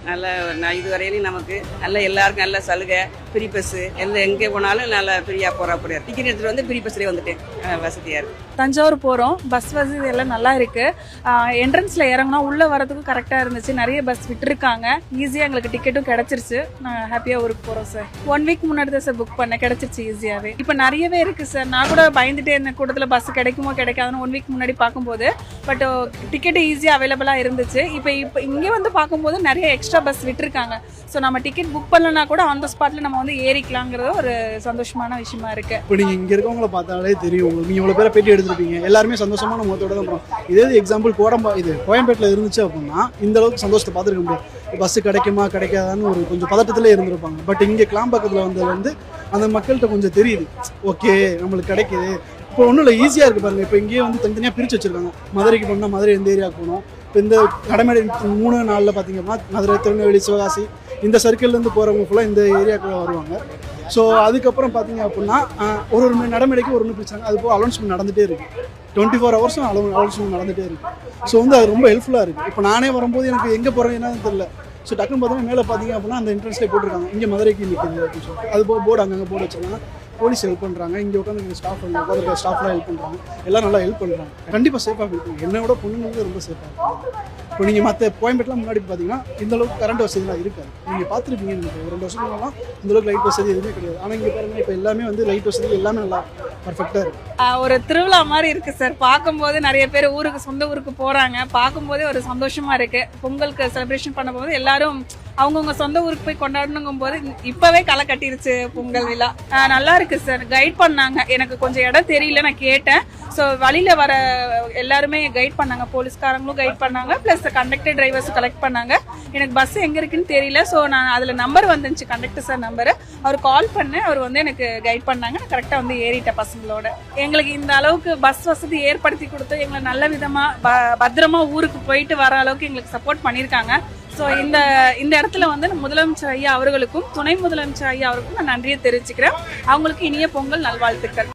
நல்ல இதுவரையிலும் நமக்கு நல்ல எல்லாருக்கும் நல்ல சலுகை, ஃப்ரீ பஸ்ஸு எல்லாம் எங்கே போனாலும் நல்லா ஃப்ரீயாக போகிற டிக்கெட் எடுத்துகிட்டு வந்து ஃப்ரீ பஸ்லேயே வந்துட்டேன். வசதியாக இருக்குது. தஞ்சாவூர் போகிறோம், பஸ் வசதி எல்லாம் நல்லா இருக்குது. என்ட்ரன்ஸில் இறங்கினா உள்ளே வரதுக்கும் கரெக்டாக இருந்துச்சு. நிறைய பஸ் விட்டுருக்காங்க, ஈஸியாக எங்களுக்கு டிக்கெட்டும் கிடச்சிருச்சு. நான் ஹாப்பியாக ஊருக்கு போகிறோம் சார். 1 வீக் முன்னாடி தான் சார் புக் பண்ணேன், கிடச்சிருச்சு ஈஸியாகவே. இப்போ நிறையவே இருக்குது சார். நான் கூட பயந்துட்டே இருந்த கூட்டத்தில் பஸ் கிடைக்குமோ கிடைக்காதுன்னு 1 வீக் முன்னாடி பார்க்கும்போது, பட் டிக்கெட்டு ஈஸியாக அவைலபிளாக இருந்துச்சு. இப்போ இங்கே வந்து பார்க்கும்போது நிறைய எக்ஸ்ட்ரா பஸ் விட்டுருக்காங்க. ஸோ நம்ம டிக்கெட் புக் பண்ணலன்னா கூட ஆன் த ஸ்பாட்டில் நம்ம வந்து ஏறிக்கலாங்கிறது ஒரு சந்தோஷமான விஷயமா இருக்குது. இப்போ நீங்கள் இங்கே இருக்கவங்கள பார்த்தாலே தெரியும், உங்களுக்கு நீங்கள் இவ்வளோ பேரை பேட்டி எடுத்துருப்பீங்க, எல்லாருமே சந்தோஷமான முகத்தோட தான் போகிறோம். இதே எக்ஸாம்பிள் கோயம்பேட்டில் இருந்துச்சு அப்படின்னா இந்த அளவுக்கு சந்தோஷத்தை பார்த்துருக்க முடியாது. பஸ்ஸு கிடைக்குமா கிடைக்காதான்னு ஒரு கொஞ்சம் பதட்டத்திலே இருந்திருப்பாங்க. பட் இங்கே கிளாம்பாக்கத்தில் வந்ததுலேருந்து அந்த மக்கள்கிட்ட கொஞ்சம் தெரியுது, ஓகே நம்மளுக்கு கிடைக்கிது. இப்போ ஒன்றும் இல்லை, ஈஸியாக இருக்குது பாருங்கள். இப்போ இங்கேயே வந்து தனித்தனியாக பிரித்து வச்சுருக்காங்க. மதுரைக்கு போனால் மதுரை எந்த ஏரியாவுக்கு போகணும். இப்போ இந்த கடைமேடை 3 நாளில் பார்த்தீங்கன்னா மதுரை, திருநெல்வேலி, சிவகாசி இந்த சர்க்கிள்லேருந்து போகிறவங்க ஃபுல்லாக இந்த ஏரியாவுக்குள்ளே வருவாங்க. ஸோ அதுக்கப்புறம் பார்த்தீங்க அப்படின்னா ஒரு நடைமுறைக்கு ஒரு பிடிச்சாங்க. அது போக அலௌன்ஸ்மெண்ட் நடந்துகிட்டே இருக்குது. 24 ஹவர்ஸும் அலௌன்ஸ்மெண்ட் நடந்துகிட்டே இருக்குது. ஸோ வந்து அது ரொம்ப ஹெல்ப்ஃபுல்லாக இருக்குது. இப்போ நானே வரும்போது எனக்கு எங்கே போகிறேன் என்னன்னு தெரியல. ஸோ டக்குன்னு பார்த்தீங்கன்னா மேலே பார்த்தீங்க அப்படின்னா அந்த என்ட்ரன்ஸ்லேயே போட்டிருக்காங்க, இங்கே மதுரைக்கு நிற்குது அப்படின்னு சொல்லிட்டு. அது போக போர்டு அங்கங்கே போர்டு வச்சுருக்காங்க. போலீஸ் ஹெல்ப் பண்ணுறாங்க, இங்கே உட்காந்து ஸ்டாஃப் உட்காந்துருக்க ஸ்டாஃப்லாம் ஹெல்ப் பண்ணுறாங்க. எல்லாம் நல்லா ஹெல்ப் பண்ணுறாங்க. கண்டிப்பாக சேஃபாக இருக்கும். என்னை விட பொண்ணுங்களுக்கு ரொம்ப சேஃபாக இருக்கும். இப்போ நீங்கள் மற்ற கோயம்பேட்டில் முன்னாடி பார்த்தீங்கன்னா இந்த அளவுக்கு கரண்ட் வசதிலாம் இருக்காது. நீங்கள் பார்த்துருப்பீங்க, எனக்கு 2 வருஷத்துலாம் இந்த அளவுக்கு லைட் வசதி எதுவுமே கிடையாது. ஆனால் இங்கே பாருங்கள், இப்போ எல்லாமே வந்து லைட் வசதி எல்லாமே நல்லா பர்ஃபெக்டாக இருக்குது. ஒரு திருவிழா மாதிரி இருக்குது சார். பார்க்கும்போது நிறைய பேர் சொந்த ஊருக்கு போகிறாங்க. பார்க்கும்போதே ஒரு சந்தோஷமாக இருக்குது. பொங்கலுக்கு செலிப்ரேஷன் பண்ணும்போது எல்லாரும் அவங்கவுங்க சொந்த ஊருக்கு போய் கொண்டாடணுங்கும் போது இப்போவே களை கட்டிருச்சு பொங்கல் விழா. நல்லா இருக்குது சார். கைட் பண்ணாங்க, எனக்கு கொஞ்சம் இடம் தெரியல, நான் கேட்டேன். ஸோ வழியில் வர எல்லாருமே கைட் பண்ணாங்க, போலீஸ்காரங்களும் கைட் பண்ணாங்க, ப்ளஸ் கண்டக்டர் டிரைவர்ஸும் கலெக்ட் பண்ணாங்க. எனக்கு பஸ் எங்கே இருக்குன்னு தெரியல. ஸோ நான் அதில் நம்பர் வந்துச்சு, கண்டக்டர் சார் நம்பரு. அவர் கால் பண்ணேன், அவர் வந்து எனக்கு கைட் பண்ணாங்க. நான் கரெக்டாக வந்து ஏறிட்டேன் பசங்களோட. எங்களுக்கு இந்த அளவுக்கு பஸ் வசதி ஏற்படுத்தி கொடுத்து எங்களை நல்ல விதமாக பத்திரமா ஊருக்கு போயிட்டு வர அளவுக்கு எங்களுக்கு சப்போர்ட் பண்ணியிருக்காங்க. ஸோ இந்த இடத்துல வந்து முதலமைச்சர் ஐயா அவர்களுக்கும் துணை முதலமைச்சர் ஐயா அவருக்கும் நான் நன்றியை தெரிவிச்சுக்கிறேன். அவங்களுக்கு இனிய பொங்கல் நல்வாழ்த்துக்கள்.